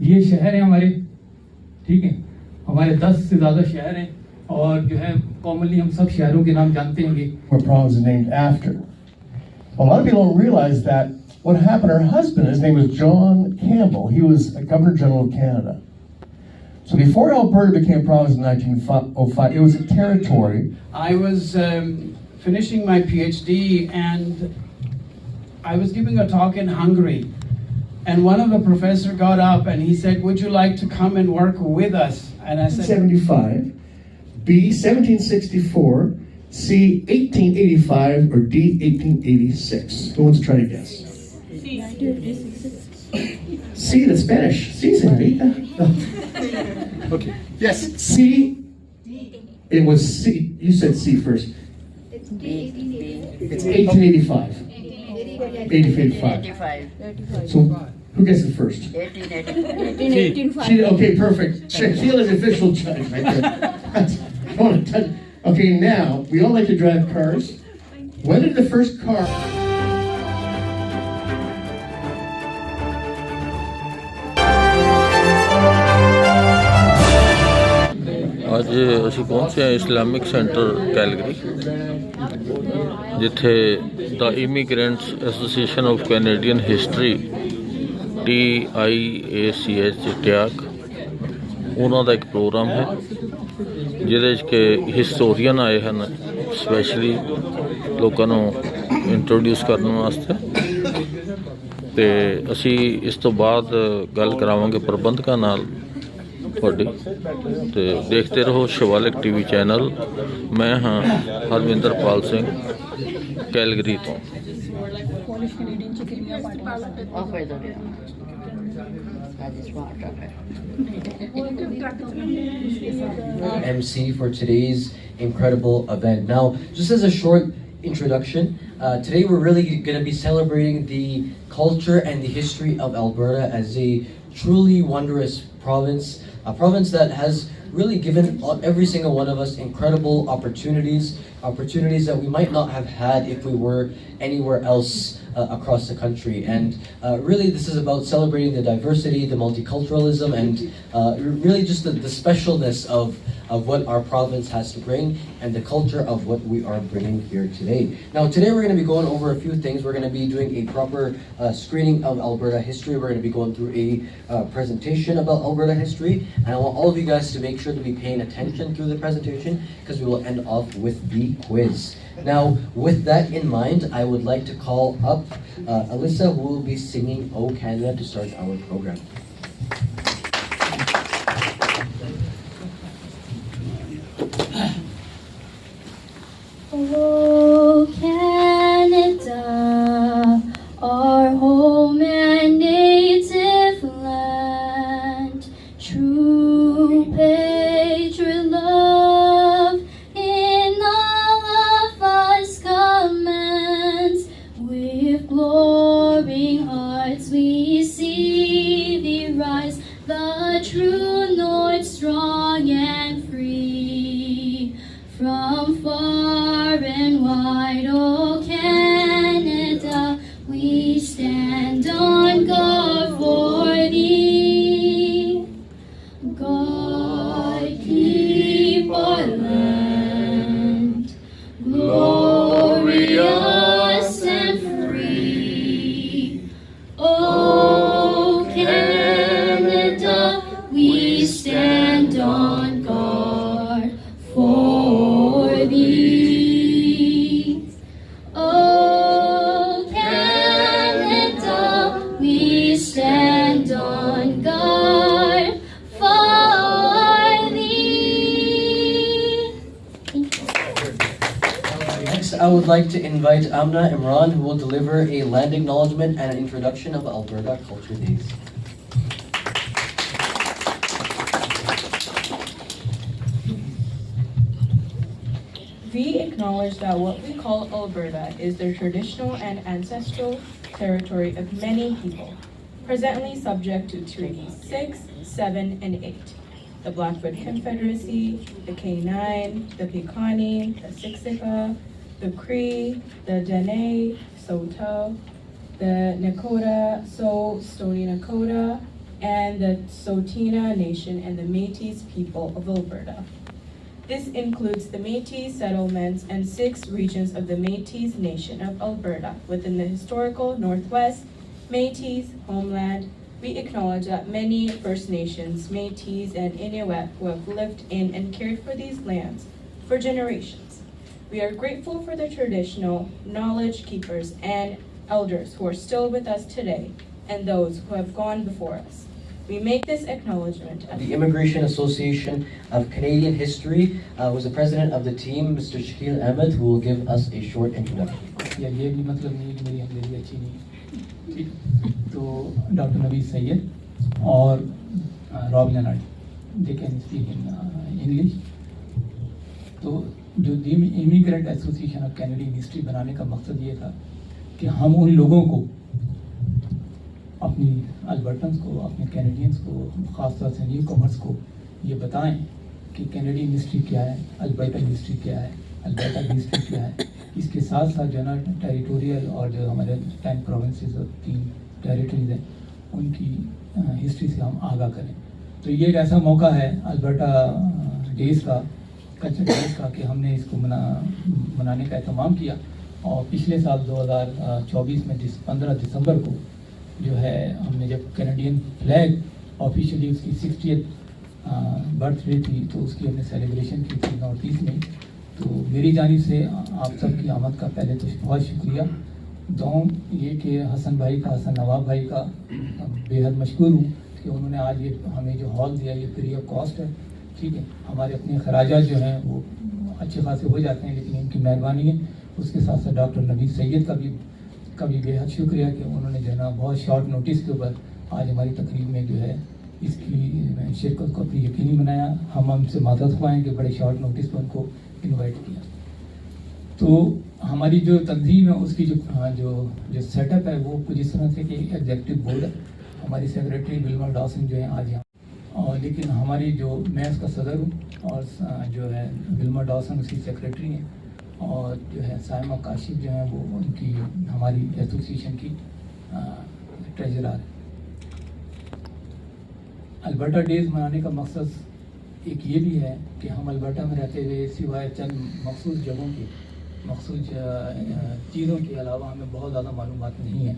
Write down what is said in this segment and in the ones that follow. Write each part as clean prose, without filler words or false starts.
ये शहर हैं हमारे, ठीक है, हमारे 10 से ज़्यादा शहर हैं और जो है कॉमनली हम सब शहरों के नाम जानते होंगे. Where province is named after. A lot of people don't realize that what happened, her husband, his name was John Campbell. He was a Governor General of Canada. So before Alberta became a province in 1905, it was a territory. I was finishing my PhD and I was giving a talk in Hungary. And one of the professors got up and he said, would you like to come and work with us? And I said, 75, B 1764, C 1885, or D 1886. Who wants to try to guess? C, the Spanish. C, señorita. Okay. Yes, C. It was C. You said C first. It's 1885. It's 1885. 1885. So, who gets it first? 1885. Okay, perfect. Shaquille is the official judge right there. Okay, now, we all like to drive cars. When did the first car... ਅੱਜ ਅਸੀਂ ਪਹੁੰਚੇ ਹਾਂ Islamic centre Calgary, ਜਿੱਥੇ ਦਾ immigrants association of Canadian history TIACH ਟਿਆਕ ਉਹਨਾਂ ਦਾ ਇੱਕ ਪ੍ਰੋਗਰਾਮ ਹੈ, ਜਿਹਦੇ 'ਚ ਕਿ ਹਿਸਟੋਰੀਅਨ ਆਏ ਹਨ ਸਪੈਸ਼ਲੀ ਲੋਕਾਂ ਨੂੰ ਇੰਟਰੋਡਿਊਸ ਕਰਨ ਵਾਸਤੇ, ਅਤੇ ਅਸੀਂ ਇਸ ਤੋਂ ਬਾਅਦ ਗੱਲ ਕਰਾਵਾਂਗੇ ਪ੍ਰਬੰਧਕਾਂ ਨਾਲ ਤੁਹਾਡੀ। ਤੇ ਦੇਖਦੇ ਰਹੋ ਸ਼ਿਵਾਲਿਕ TV ਚੈਨਲ। ਮੈਂ ਹਾਂ ਹਰਵਿੰਦਰਪਾਲ ਸਿੰਘ ਕੈਲਗਰੀ ਤੋਂ। MC for today's incredible event. Now, just as a short introduction, today we're really going to be celebrating the culture and the history of Alberta as a truly wondrous province, a province that has really given every single one of us incredible opportunities that we might not have had if we were anywhere else across the country. And really this is about celebrating the diversity, the multiculturalism, and really just the specialness of what our province has to bring and the culture of what we are bringing here today. Now today we're going to be going over a few things. We're going to be doing a proper screening of Alberta history. We're going to be going through a presentation about Alberta history, and I want all of you guys to make sure to be paying attention through the presentation, because we will end off with the quiz. Now with that in mind, I would like to call up Alyssa, who will be singing O Canada to start our program. Oh, Canada, our home and native land, true patriot love in all of us commands. With glowing hearts we see thee rise, the true north strong and free. From far and wide, oh Canada, we stand on guard for thee. God keep our land glorious and free. Oh Canada, we stand on guard for thee. Oh Canada, we stand on guard for thee. Next, I would like to invite Amna Imran, who will deliver a land acknowledgement and an introduction of Alberta Culture Days. We acknowledge that what we call Alberta is the traditional and ancestral territory of many people, presently subject to Treaties 6, 7, and 8. The Blackfoot Confederacy, the K9, the Piikani, the Siksika, the Cree, the Dene, Saulteaux, the Nakota, Stony Nakota, and the Tsuut'ina Nation and the Métis people of Alberta. This includes the Métis settlements and 6 regions of the Métis Nation of Alberta within the historical Northwest Métis homeland. We acknowledge that many First Nations, Métis, and Inuit who have lived in and cared for these lands for generations. We are grateful for the traditional knowledge keepers and elders who are still with us today and those who have gone before us. We make this acknowledgement at The Immigration Association of Canadian History was the president of the team, Mr. Shaquille Ahmed, who will give us a short introduction. या ये भी मतलब नहीं कि मेरी अंग्रेजी अच्छी नहीं है, ठीक. तो डॉक्टर नबी सैयद और Rob Leonard, they can speak in English. तो जो the immigrant association of Canadian history बनाने का मकसद ये था कि हम उन लोगों को, अपनी अल्बर्टन्स को, अपने कैनेडियंस को, ख़ासतौर से न्यू कमर्स को ये बताएं कि कैनेडियन हिस्ट्री क्या है, अल्बर्टन हिस्ट्री क्या है, अल्बर्टा की हिस्ट्री क्या है. इसके साथ साथ जो है ना टेरिटोरियल और जो हमारे 10 प्रोविंसेस और 3 टेरिटरीज हैं उनकी हिस्ट्री से हम आगाह करें. तो ये एक ऐसा मौका है अल्बर्टा डेज़ का, कल्चर डेज़ का, कि हमने इसको मनाने का एहतमाम किया. और पिछले साल 2024 में 15 दिसंबर को जो है हमने जब कैनेडियन फ्लैग ऑफिशियली उसकी 60th बर्थडे थी तो उसकी हमने सेलिब्रेशन की थी नॉर्थ ईस्ट में. तो मेरी जानिब से आप सबकी आमद का पहले तो बहुत शुक्रिया. दुआओं ये कि हसन भाई का, हसन नवाब भाई का बेहद मशकूर हूँ कि उन्होंने आज ये हमें जो हॉल दिया ये फ्री ऑफ कॉस्ट है, ठीक है. हमारे अपने खराजात जो हैं वो अच्छे खासे हो जाते हैं, लेकिन इनकी मेहरबानी है. उसके साथ साथ डॉक्टर नबी सैयद का भी बेहद शुक्रिया कि उन्होंने जो है ना बहुत शॉर्ट नोटिस के ऊपर आज हमारी तकरीब में जो है इसकी शिरकत को अपनी यकीनी बनाया. हम हमसे मादत हुए कि बड़े शॉर्ट नोटिस पर उनको इनवाइट किया. तो हमारी जो तंजीम है उसकी जो सेटअप है वो कुछ इस तरह से कि एग्जीक्यूटिव बोर्ड है. हमारी सेक्रेटरी विल्मा डॉसन जो है आज यहाँ, और लेकिन हमारी जो मैं उसका सदर हूँ और जो है विल्मा डॉसन उसकी सेक्रेटरी हैं, और जो है साइमा काशिफ जो है वो उनकी हमारी एसोसिएशन की ट्रेजरर है. अल्बर्टा डेज़ मनाने का मकसद एक ये भी है कि हम अल्बर्टा में रहते हुए सिवाय चंद मखसूस जगहों की, मखसूस चीज़ों के अलावा हमें बहुत ज़्यादा मालूमात नहीं है.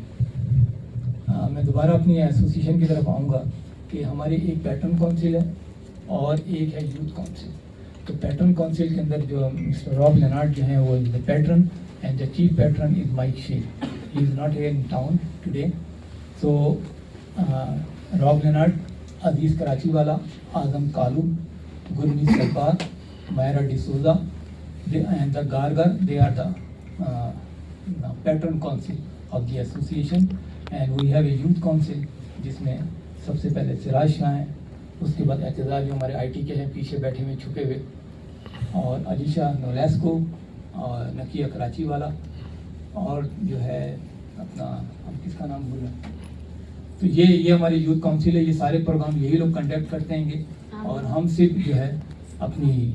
मैं दोबारा अपनी एसोसिएशन की तरफ आऊँगा कि हमारी एक पैटर्न काउंसिल है और एक है यूथ काउंसिल. तो पैटर्न काउंसिल के अंदर जो मिस्टर रॉब लेनार्ड जो हैं वो is the patron and the chief patron is Mike Sheikh. He is not here in town today. So Rob Leonard, Aziz Karachi वाला, आज़म कालू, गुरमीत सरकार, Myra D'Souza and the Gargar, they are the patron council of the association. And we have a youth council जिसमें सबसे पहले सिराज शाह हैं, उसके बाद एतजाज जो हमारे IT के हैं पीछे बैठे हुए छुपे हुए, और अलीशा नोलेस्को और नकिया कराची वाला, और जो है अपना हम किसका नाम भूल रहे हैं. तो ये हमारी यूथ काउंसिल है. ये सारे प्रोग्राम यही लोग कंडक्ट करते हैं. और हम सिर्फ जो है अपनी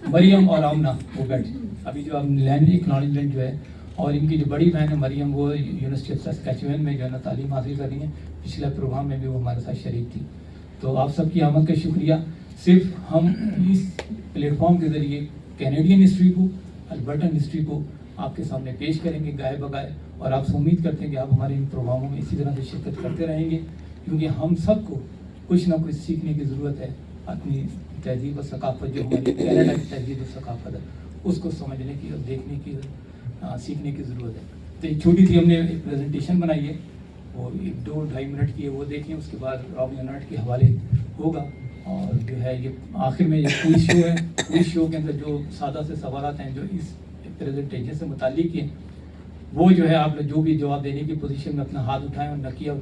मरियम और आमना वो बैठे अभी जो अब लैंड एक्नॉलेजमेंट जो है, और इनकी जो बड़ी बहन है मरियम वो यूनिवर्सिटी ऑफ सस्कैचुअन में जो है ना तालीम हासिल कर रही है. पिछले प्रोग्राम में भी वो हमारे साथ शरीक थी. तो आप सबकी आमद का शुक्रिया. सिर्फ हम इस प्लेटफॉर्म के ज़रिए कैनेडियन हिस्ट्री को, अल्बर्टन हिस्ट्री को आपके सामने पेश करेंगे गाए बगाए, और आपसे उम्मीद करते हैं कि आप हमारे इन प्रोग्रामों में इसी तरह से शिरकत करते रहेंगे, क्योंकि हम सबको कुछ ना कुछ सीखने की ज़रूरत है. अपनी तहजीब और सकाफत जो हमारी कनाडा की तहजीब और सकाफत है उसको समझने की और देखने की, सीखने की ज़रूरत है. तो एक छोटी सी हमने एक प्रेजेंटेशन बनाई है, वो 2-2.5 मिनट की है, वो देखें. उसके बाद रॉब लेनार्ड के हवाले होगा, और जो है ये आखिर में ये क्विज शो है. क्विज शो के अंदर जो सादा से सवाल हैं जो इस प्रेजेंटेशन से मुताल्लिक हैं, वो जो है आप लोग जो भी जवाब देने की पोजीशन में अपना हाथ उठाएं और नकिया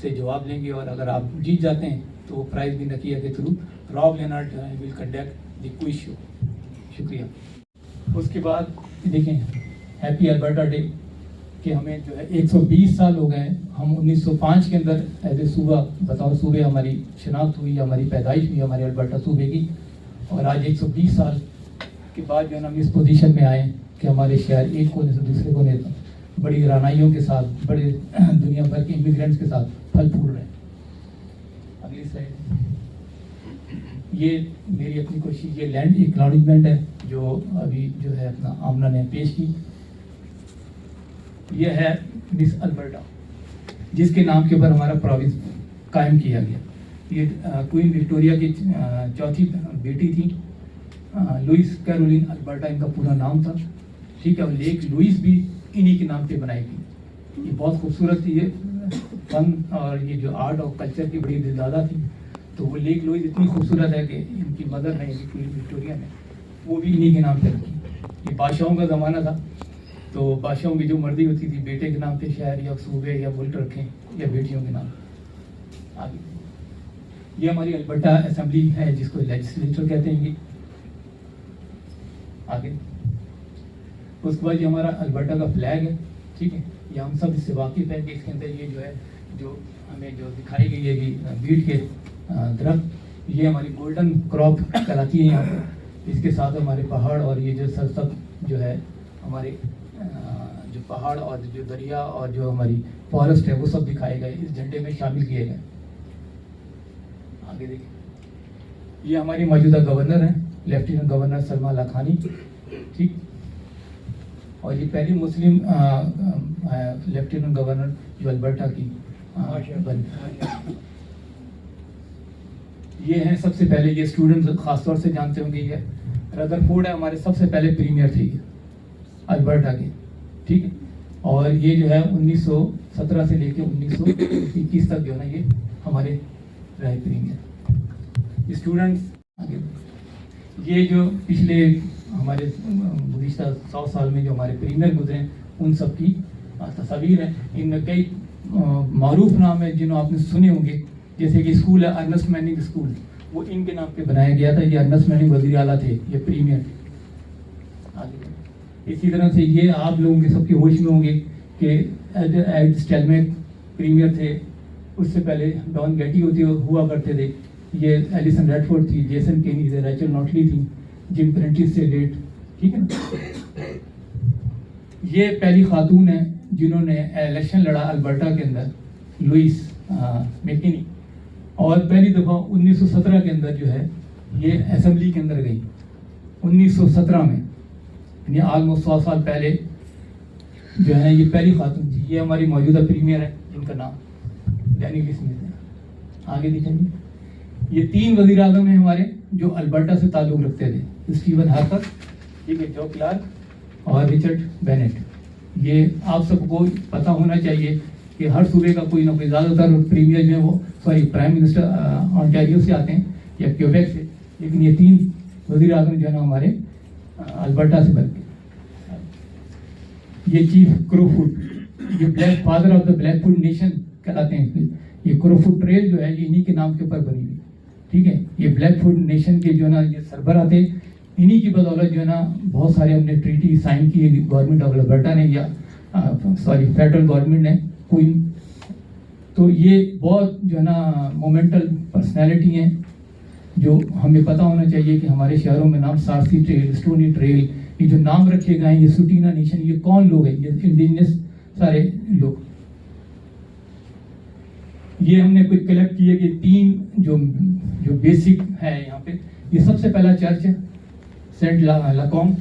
से जवाब लेंगे. और अगर आप जीत जाते हैं तो वो प्राइज़ भी नकिया के थ्रू रॉब लेनार्ड जो है will conduct the quiz show. शुक्रिया. उसके बाद देखें हैप्पी अल्बर्टा डे कि हमें जो है 120 साल हो गए. हम 1905 के अंदर एज ए सूबा बतौर सूबे हमारी शनाख्त हुई, हमारी पैदाइश हुई हमारे अल्बर्टा सूबे की. और आज 120 साल के बाद जो है हम इस पोजीशन में आए कि हमारे शहर एक कोने से दूसरे कोने तक बड़ी रानाइयों के साथ, बड़े दुनिया भर के इमिग्रेंट्स के साथ फल फूल रहे हैं. اگلی سلائڈ. یہ میری اپنی کوشش, یہ لینڈ ایکنالجمنٹ ہے جو ابھی جو ہے اپنا آمنہ نے پیش کی. یہ ہے مس البرٹا, جس کے نام کے اوپر ہمارا پروونس قائم کیا گیا. یہ کوئین وکٹوریا کی چوتھی بیٹی تھی, لوئس کیرولین البرٹا ان کا پورا نام تھا, ٹھیک ہے. اور لیک لوئس بھی انہی کے نام پہ بنائی گئی. یہ بہت خوبصورت تھی, یہ فن اور یہ جو آرٹ اور کلچر کی بڑی دلدادہ تھی. تو وہ لیک لوئس اتنی خوبصورت ہے کہ ان کی مدر نے کوئین وکٹوریا نے وہ بھی انہی کے نام پہ رکھی. یہ بادشاہوں کا زمانہ تھا, تو بادشاہوں کی جو مرضی ہوتی تھی, بیٹے کے نام پہ شہر یا صوبے یا ملک رکھیں یا بیٹیوں کے نام. آگے یہ ہماری البرٹا اسمبلی ہے جس کو لیجسلیچر کہتے ہیں. آگے اس کے بعد یہ ہمارا البرٹا کا فلیگ ہے, ٹھیک ہے. یہ ہم سب اس سے واقف ہیں کہ اس کے اندر یہ جو ہے جو ہمیں جو دکھائی گئی ہے کہ بیٹ کے درخت, یہ ہماری گولڈن کراپ کہلاتی ہے یہاں پر. اس کے ساتھ ہمارے پہاڑ اور یہ جو سرسبز جو ہے ہمارے جو پہاڑ اور جو دریا اور جو ہماری فارسٹ ہے وہ سب دکھائے گئے, اس جھنڈے میں شامل کیے گئے. آگے دیکھیں, یہ ہماری موجودہ گورنر ہیں, لیفٹیننٹ گورنر سلما لاکھانی, ٹھیک. اور یہ پہلی مسلم لیفٹیننٹ گورنر جو البرٹا کی بنی. یہ ہیں سب سے پہلے, یہ اسٹوڈنٹس خاص طور سے جانتے ہوں گے, یہ ردرفورڈ ہے, ہمارے سب سے پہلے پریمیئر تھے یہ البرٹا کے, ٹھیک ہے. اور یہ جو ہے 1917 سے لے کے 1921 تک جو ہے نا یہ ہمارے رہے پریمیئر اسٹوڈنٹس. یہ جو پچھلے ہمارے گزشتہ 100 سال میں جو ہمارے پریمیئر گزرے ان سب کی تصاویر ہیں. ان میں کئی معروف نام ہیں جنہوں آپ نے سنے ہوں گے, جیسے کہ اسکول ہے ارنسٹ میننگ اسکول, وہ ان کے نام پہ بنایا گیا تھا. یہ ارنسٹ میننگ وزیر اعلیٰ تھے, یہ پریمیئر. اسی طرح سے یہ آپ لوگوں کے سب کے ہوش میں ہوں گے کہ ایڈ اسٹیلمیک پریمیئر تھے. اس سے پہلے ڈان گیٹی ہوا کرتے تھے. یہ ایلیسن ریڈفورڈ تھی, جیسن کینی تھے, ریچل ناٹلی تھی, جم پرنٹس سے لیٹ, ٹھیک ہے نا. یہ پہلی خاتون ہیں جنہوں نے الیکشن لڑا البرٹا کے اندر, لوئس میکنی, اور پہلی دفعہ 1917 کے اندر جو ہے یہ اسمبلی کے اندر گئی 1917 میں, یعنی آلموسٹ 100 سال پہلے جو ہے یہ پہلی خاتون تھی. یہ ہماری موجودہ پریمیئر ہے جن کا نام ڈینی اسمتھ ہے. آگے دیکھیں گے, یہ 3 وزیر اعظم ہیں ہمارے جو البرٹا سے تعلق رکھتے تھے, اسٹیون ہارپر, ٹھیک ہے, جو کلارک اور رچرڈ بینٹ. یہ آپ سب کو پتہ ہونا چاہیے کہ ہر صوبے کا کوئی نہ کوئی, زیادہ تر پریمیئر جو ہے وہ پرائم منسٹر آنٹیریو سے آتے ہیں یا کیوبیک سے, لیکن یہ 3 وزیر اعظم جو ہے نا ہمارے البرٹا سے بن کے. یہ چیف کروفوڈ, یہ black father of the black food nation کہلاتے ہیں. یہ کروفوڈ ٹریل جو ہے یہ انہی کے نام کے اوپر بنی ہوئی, ٹھیک ہے. یہ بلیک فوڈ نیشن کے جو ہے نا یہ سربراہ تھے, انہی کی بدولت جو ہے نا بہت سارے ہم نے ٹریٹی سائن کی ہے گورنمنٹ آف البرٹا نے, یا فیڈرل گورنمنٹ نے کوئی. تو یہ بہت جو ہے نا مومنٹل پرسنالٹی ہیں جو ہمیں پتہ ہونا چاہیے کہ ہمارے شہروں میں نام سارسی ٹریل, اسٹونی ٹریل, یہ جو نام رکھے گئے ہیں, یہ سوٹینا نیشن, یہ کون لوگ ہیں؟ یہ انڈیجنس سارے لوگ. یہ ہم نے کوئی کلیکٹ کیے کہ 3 جو بیسک ہے یہاں پہ. یہ سب سے پہلا چرچ ہے سینٹ لاکوم.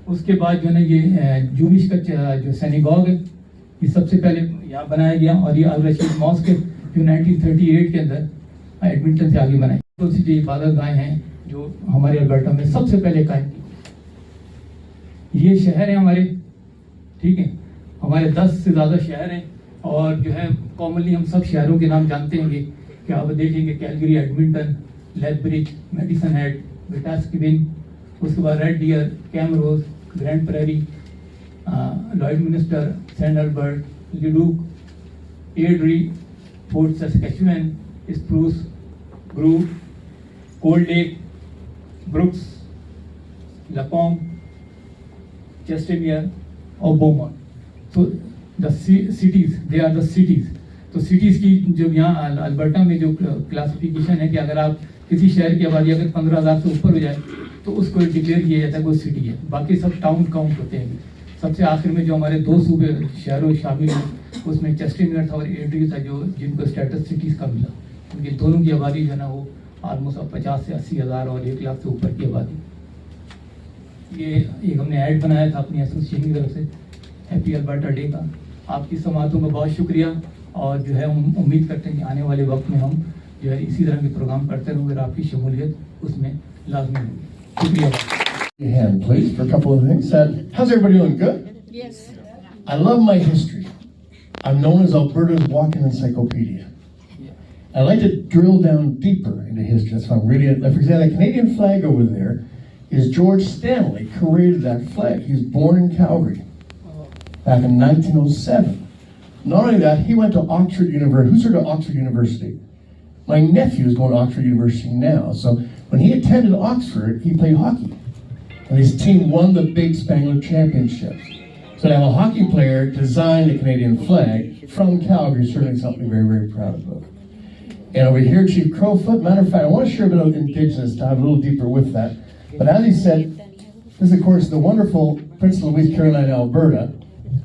اس کے بعد جو ہے نا یہ جوش کا جو سینیگوگ ہے, یہ سب سے پہلے یہاں بنایا گیا. اور یہ الرشید ماسک ہے جو 1938 کے اندر ایڈمنٹن سے آگے بنائی. سٹی عبادت گاہیں ہیں جو ہمارے البرٹا میں سب سے پہلے قائم کی. یہ شہر ہیں ہمارے, ٹھیک ہے. ہمارے 10 سے زیادہ شہر ہیں, اور جو ہے کامنلی ہم سب شہروں کے نام جانتے ہیں گے کہ آپ دیکھیں گے Calgary, Edmonton, Lethbridge, Medicine Hat, Wetaskiwin, اس کے بعد Red Deer, Camrose, Grande Prairie, Lloydminster, Saint Albert, Leduc, Airdrie, Fort Saskatchewan, Spruce Grove, Cold Lake, Brooks, لپونگ, چیسٹمیئر اور بومونٹ. تو the cities, they are the cities. تو cities کی جو یہاں البرٹا میں جو کلاسیفیکیشن ہے کہ اگر آپ کسی شہر کی آبادی اگر 15,000 سے اوپر ہو جائے تو اس کو ڈکلیئر کیا جاتا ہے وہ سٹی ہے. باقی سب ٹاؤن کاؤنٹ ہوتے ہیں. سب سے آخر میں جو ہمارے 2 صوبے شہروں شامل ہیں اس میں چیسٹمیئر تھا اور ایڈری تھا جو جن کو اسٹیٹس سٹیز کا ملا. क्योंकि दोनों की आबादी जो है ना वो ऑलमोस्ट अब 50 से 80 हज़ार और 1 लाख से ऊपर की आबादी। ये एक हमने ऐड बनाया था अपनी एसोसिएशन की तरफ से हैप्पी अल्बर्टा डे का। आपकी समातों का बहुत शुक्रिया, और जो है हम उम्मीद करते हैं कि आने वाले वक्त में हम जो है इसी तरह के प्रोग्राम करते रहेंगे और आपकी शमूलियत उसमें लाजमी होगी। शुक्रिया। Hand, please, for a couple of things. How's everybody doing? Good? Yes. I love my history. I'm known as Alberta's walking encyclopedia. I like to drill down deeper into history. That's why I'm reading it. Like, for example, the Canadian flag over there is George Stanley created that flag. He was born in Calgary back in 1907. Not only that, he went to Oxford University. Who's heard of Oxford University? My nephew is going to Oxford University now. So when he attended Oxford, he played hockey. And his team won the Big Spangler Championships. So to have a hockey player design the Canadian flag from Calgary certainly is something very, very proud of. And over here, Chief Crowfoot, matter of fact, I want to share a bit of Indigenous, dive a little deeper with that. But as he said, this is, of course, the wonderful Prince Louise, Carolina, Alberta,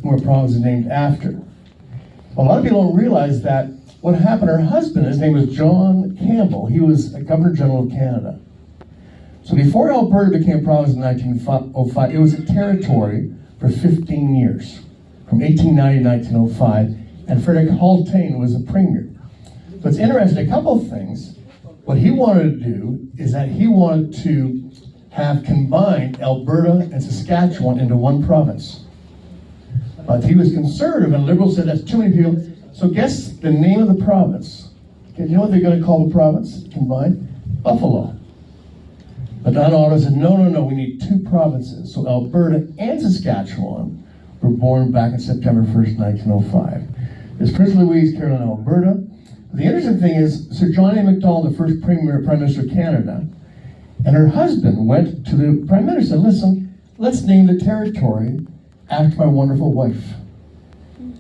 who our province is named after. Well, a lot of people don't realize that what happened, her husband, his name was John Campbell. He was a Governor General of Canada. So before Alberta became a province in 1905, it was a territory for 15 years, from 1890 to 1905, and Frederick Haltain was a premier. So it's interesting, a couple of things. What he wanted to do is that he wanted to have combined Alberta and Saskatchewan into one province. But he was conservative, and liberals said that's too many people. So guess the name of the province. Okay, you know what they're going to call the province combined? Buffalo. But Don Otto said, no, we need two provinces. So Alberta and Saskatchewan were born back on September 1st, 1905. There's Prince Louise, Carolina, Alberta. The interesting thing is, Sir John A. Macdonald, the first Prime Minister of Canada, and her husband went to the Prime Minister and said, listen, let's name the territory after my wonderful wife.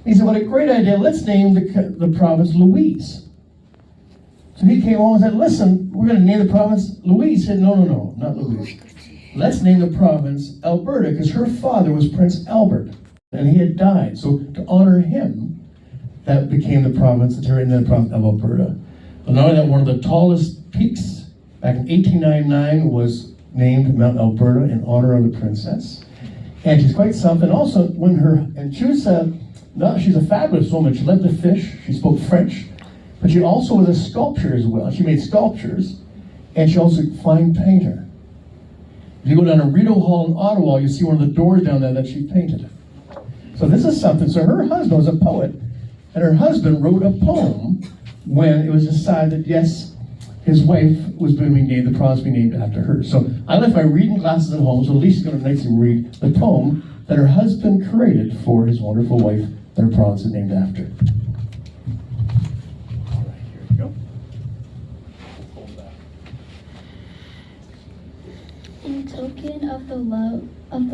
He said, what a great idea, let's name the province Louise. So he came home and said, listen, we're going to name the province Louise. He said, no, not Louise. Let's name the province Alberta, because her father was Prince Albert, and he had died. So to honor him, that became the province, the province of Alberta. But not only that, one of the tallest peaks back in 1899 was named Mount Alberta in honor of the princess. And she's quite something. Also, she's a fabulous woman. She loved to fish. She spoke French. But she also was a sculptor as well. She made sculptures, and she also a fine painter. If you go down to Rideau Hall in Ottawa, you see one of the doors down there that she painted. So this is something. So her husband was a poet, and her husband wrote a poem when it was decided that, yes, his wife was going to be named, the province be named after her. So I left my reading glasses at home, so Lisa's going to nicely read the poem that her husband created for his wonderful wife that her province is named after. In token of the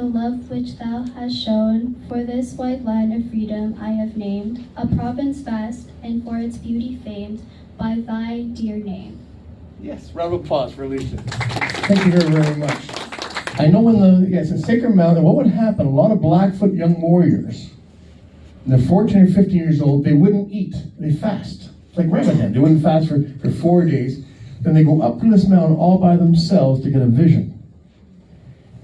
love which thou hast shown, for this wide land of freedom I have named, a province vast, and for its beauty famed, by thy dear name. Yes, round of applause for Lisa. Thank you very, very much. I know it's a sacred mountain, what would happen, a lot of Blackfoot young warriors, when they're 14 or 15 years old, they wouldn't eat, they fast. It's like Ramadan, they wouldn't fast for 4 days, then they go up to this mountain all by themselves to get a vision.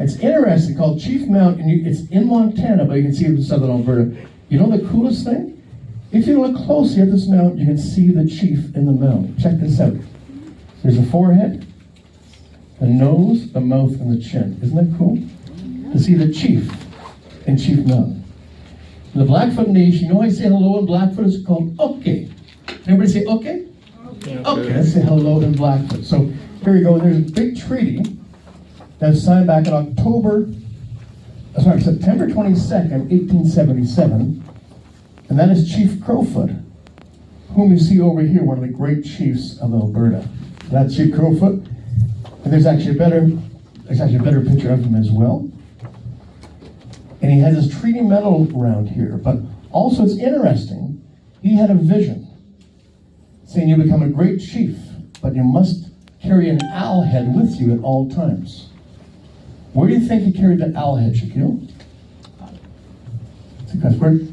It's interesting, called Chief Mount, and it's in Montana, but you can see it in southern Alberta. You know the coolest thing? If you look closely at this mountain, you can see the chief in the mountain. Check this out. There's the forehead, the nose, the mouth, and the chin. Isn't that cool? To see the chief in Chief Mountain. The Blackfoot Nation, you know I say hello in Blackfoot? It's called okay. Everybody say okay? Okay, let's say hello in Blackfoot. So here we go. There's a big treaty that was signed back in September 22nd, 1877, and that is Chief Crowfoot, whom you see over here, one of the great chiefs of Alberta. That's Chief Crowfoot, and there's actually a better picture of him as well. And he has his treaty medal around here, but also it's interesting, he had a vision, saying you become a great chief, but you must carry an owl head with you at all times. Where do you think he carried that owl head, Shaquille?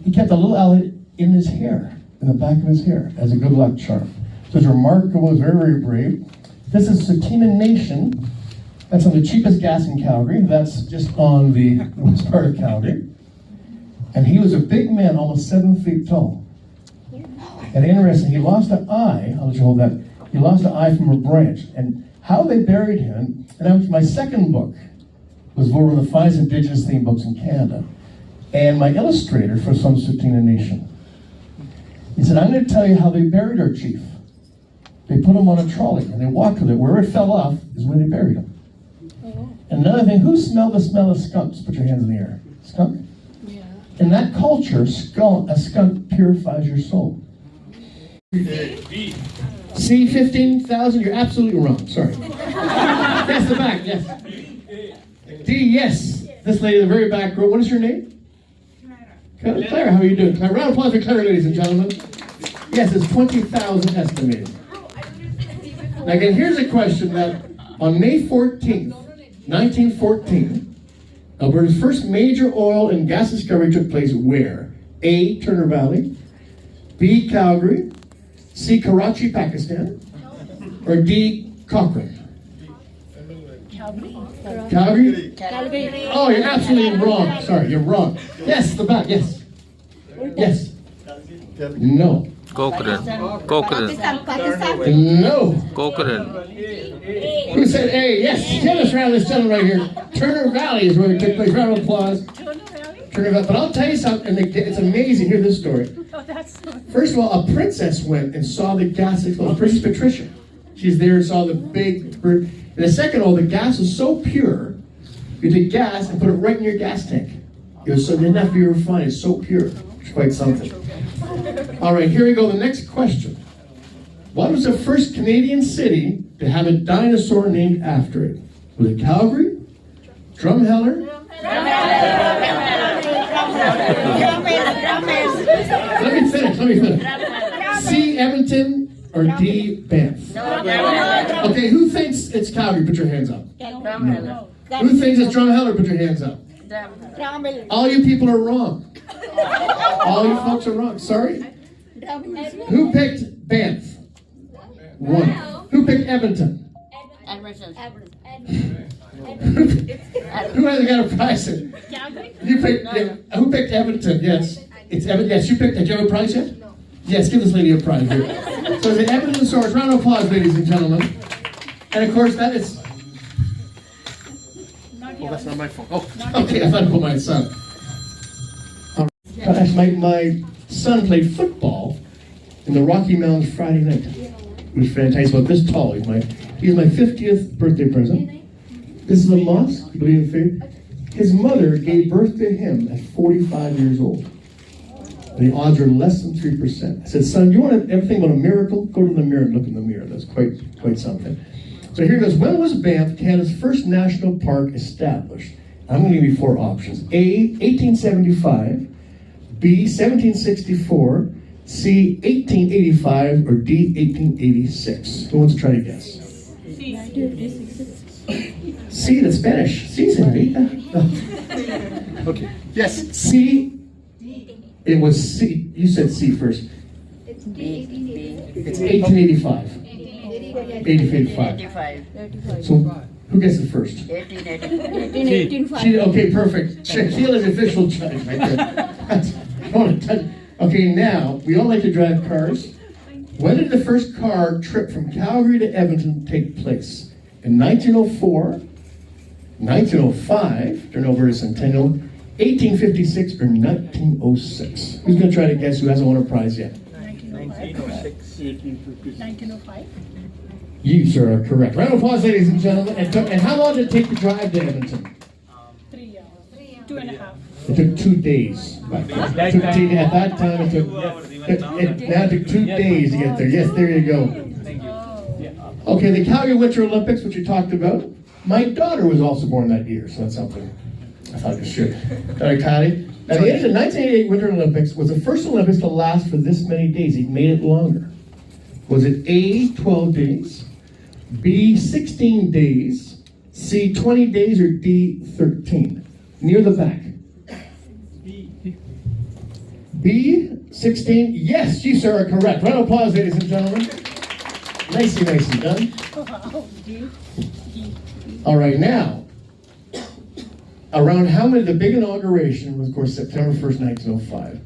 He kept a little owl head in his hair, in the back of his hair, as a good luck charm. So He was remarkable, he was very, very brave. This is Tsuut'ina Nation. That's on the cheapest gas in Calgary. That's just on the west part of Calgary. And he was a big man, almost 7 feet tall. And interesting, he lost an eye. I'll let you hold that. He lost an eye from a branch. And how they buried him, and that was my second book, was one of the finest Indigenous themed books in Canada. And my illustrator for some Tsuut'ina Nation, he said, I'm going to tell you how they buried our chief. They put him on a trolley and they walked with it. Wherever it fell off is where they buried him. And another thing, who smelled the smell of skunks? Put your hands in the air. Skunk? Yeah. In that culture, a skunk purifies your soul. C, 15,000, you're absolutely wrong, sorry. Yes, the back, yes. D, yes. This lady in the very back row, what is your name? Clara, how are you doing? Clara, round of applause for Clara, ladies and gentlemen. Yes, it's 20,000 estimated. Now again, here's a question that on May 14th, 1914, Alberta's first major oil and gas discovery took place where? A, Turner Valley, B, Calgary, C, Karachi, Pakistan, or D, Cochrane? Calgary? Calgary. Oh, you're absolutely wrong. Sorry, you're wrong. Yes, the back, yes. Yes. No. Cochrane. Cochrane. No. Cochrane. Who said A? Yes. Give us around this gentleman right here. Turner Valley is where it took place. Round of applause. Turner Valley. But I'll tell you something, and it's amazing. Hear this story. First of all, a princess went and saw the gas explosion. Princess Patricia. She's there and saw the big bird. And the second of all, the gas is so pure, you take gas and put it right in your gas tank. So it didn't have to be refined. It's so pure. It's quite something. All right, here we go. The next question. What was the first Canadian city to have a dinosaur named after it? Was it Calgary? Drumheller? Let me finish. C, Edmonton, or D, Banff? Okay, who thinks it's Calgary? Put your hands up. No. Who thinks it's Drumheller? Put your hands up. All you people are wrong. All you folks are wrong. Sorry? Who picked Banff? One. Who picked Edmonton? Who hasn't got a prize yet? You picked. Yeah. Who picked Edmonton? Yes. It's Edmonton. Yes, you picked. Did you have a prize yet? No. Yes, give this lady a prize here. So it's the Edmonton Source. Round of applause, ladies and gentlemen. And of course, that is. Oh, that's not my phone. Oh, okay. I thought it was my son. My son played football in the Rocky Mountains Friday night. It was fantastic. He's about this tall. He's my 50th birthday present. This is a mosque. You believe in faith? His mother gave birth to him at 45 years old. And the odds are less than 3%. I said, son, you want everything but a miracle? Go to the mirror and look in the mirror. That's quite something. So here goes. When was Banff, Canada's first national park, established? I'm going to give you 4 options. A, 1875. B, 1764. C, 1885. Or D, 1886. Who wants to try to guess? C, the Spanish. C, señorita. Okay. Yes, C. It was C. You said C first. It's 1885. 1885. So, who gets it first? 1885. Okay, perfect. Shaquila's official judge right there. Okay, now, we all like to drive cars. When did the first car trip from Calgary to Edmonton take place? In 1904, 1905, during Alberta's centennial, 1856, or 1906? Who's going to try to guess who hasn't won a prize yet? 1906. 1905. You, sir, are correct. Round of applause, ladies and gentlemen. And how long did it take to drive to Edmonton? 3 hours. 2.5. It took 2 days. At that time, it now took 2 days to get there. Yes, there you go. Thank you. Okay, the Calgary Winter Olympics, which you talked about. My daughter was also born that year, so that's something I thought I could share. Kylie. Now, the 1988 Winter Olympics was the first Olympics to last for this many days. It made it longer. Was it A, 12 days, B, 16 days, C, 20 days, or D, 13? Near the back. B, 16. Yes, you, sir, are correct. Round of applause, ladies and gentlemen. Nicely done. Wow. G. All right, now, around how many, the big inauguration was, of course, September 1st, 1905.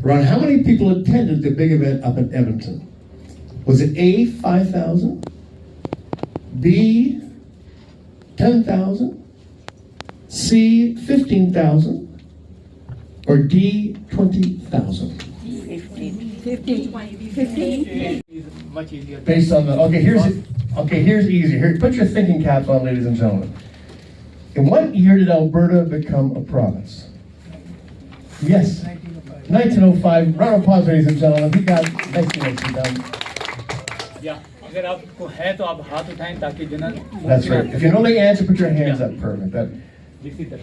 Around how many people attended the big event up in Edmonton? Was it A, 5,000? B, 10,000? C, 15,000? Or D, 20,000? 15. Much easier. Based on the, here's easy. Here, put your thinking caps on, ladies and gentlemen. In what year did Alberta become a province? Yes, 1905. Round of applause, ladies and gentlemen. We got nicely done. Yeah. अगर आपको है तो आप हाथ उठाएं ताकि general. That's right. If you know the answer, put your hands up. Perfect.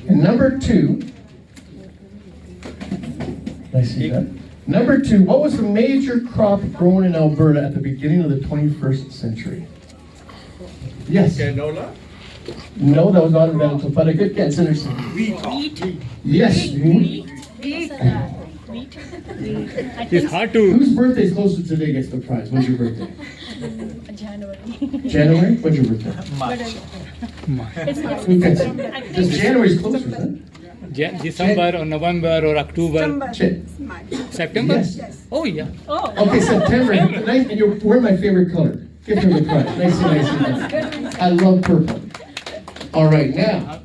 And number 2. Nicely done. Number 2, what was the major crop grown in Alberta at the beginning of the 21st century? Yes. Canola? No, that was not invented, but a good guess. Interesting. Wheat. Yes. Wheat. It's hard to. Whose birthday is closer today gets the prize? When's your birthday? January. January? When's your birthday? It's not. Who gets it? Because January's closer, right? December or November or October. September? Yes. Oh, yeah. Oh. Okay, September. Nice, and you're wearing my favorite color. Give him the prize. Nice. I love purple. All right, now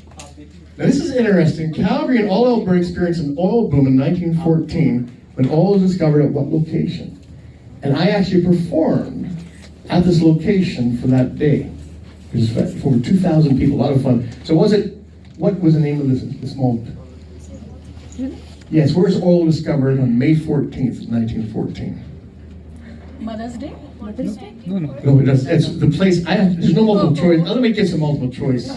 this is interesting. Calgary and all Alberta experienced an oil boom in 1914 when oil was discovered at what location? And I actually performed at this location for that day. It was for over 2,000 people, a lot of fun. So what was the name of this moment? Yes, where's oil discovered on May 14th, 1914? Mother's Day? Mother's Day? No, it's the place. There's no multiple choice. Let me give some multiple choice.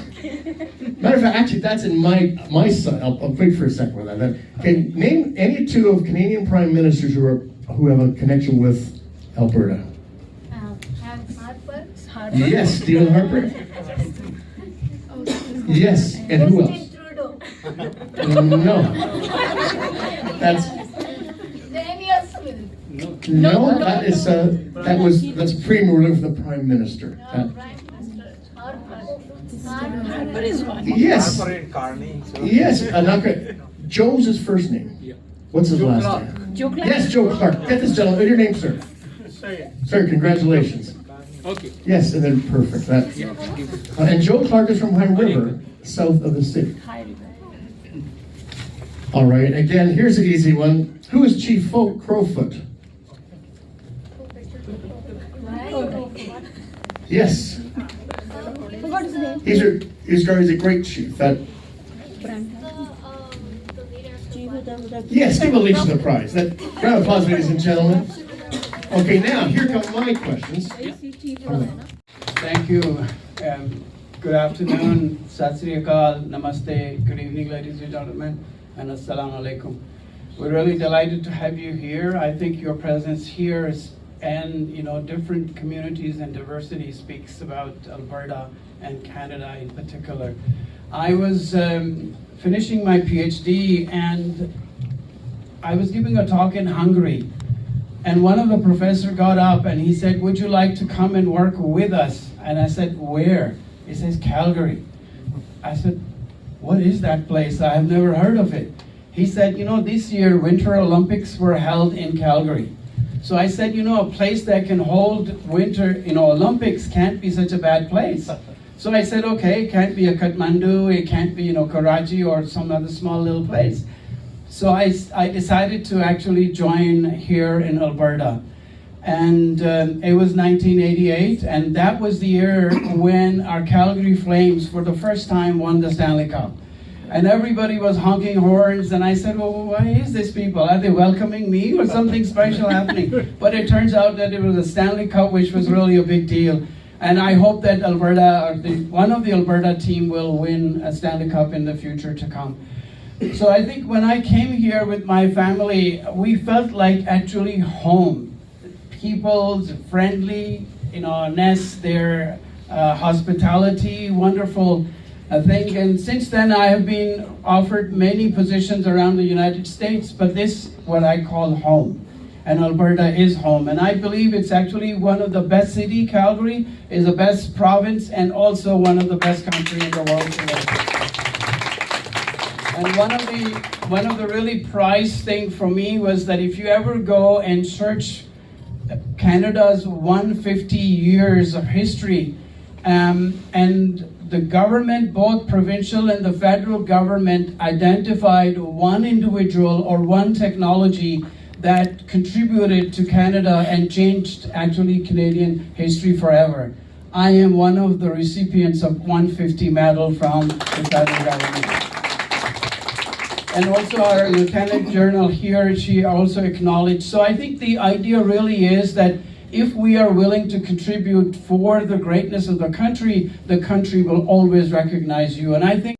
Matter of fact, actually, that's in my son. I'll wait for a second with that. Okay, name any 2 of Canadian prime ministers who have a connection with Alberta. Harper. Yes, Stephen Harper. Yes, and who else? No. That's that's Premier. We're looking for the Prime Minister. Harper is one. Yes. Yes. Joe's his first name. What's his last name? Joe Clark. Yes, Joe Clark. Get this gentleman. What's your name, sir? Sir, congratulations. Okay. Yes, and then perfect. And Joe Clark is from High River, south of the city. All right, again, here's an easy one. Who is Chief Crowfoot? Yes. Forgot his name. He's a great chief. Yes, give a leech the prize. Round of applause, ladies and gentlemen. Okay, now, here come my questions. Thank you. Good afternoon, Sat Sri Akal, Namaste, good evening, ladies and gentlemen, and Assalamu Alaikum. We're really delighted to have you here. I think your presence here and different communities and diversity speaks about Alberta and Canada in particular. I was finishing my PhD and I was giving a talk in Hungary. And one of the professors got up and he said, "Would you like to come and work with us?" And I said, "Where?" He says, "Calgary." I said, "What is that place? I have never heard of it." He said, "This year Winter Olympics were held in Calgary." So I said, a place that can hold Winter Olympics can't be such a bad place. So I said, okay, it can't be a Kathmandu, it can't be Karachi or some other small little place. So I decided to actually join here in Alberta. And it was 1988, and that was the year when our Calgary Flames for the first time won the Stanley Cup. And everybody was honking horns, and I said, well, why is this, people? Are they welcoming me or something special happening? But it turns out that it was a Stanley Cup, which was really a big deal. And I hope that Alberta, or one of the Alberta team will win a Stanley Cup in the future to come. So I think when I came here with my family, we felt like actually home. People's friendly, ness, their hospitality, wonderful thing. And since then I have been offered many positions around the United States, but this, what I call home. and Alberta is home. And I believe it's actually one of the best city. Calgary is the best province and also one of the best country in the world today. And one of the really prized thing for me was that if you ever go and search Canada's 150 years of history, and the government, both provincial and the federal government, identified one individual or one technology that contributed to Canada and changed actually Canadian history forever. I am one of the recipients of 150 medal from the federal government. And also our Lieutenant General here, she also acknowledged. So I think the idea really is that if we are willing to contribute for the greatness of the country will always recognize you. And I think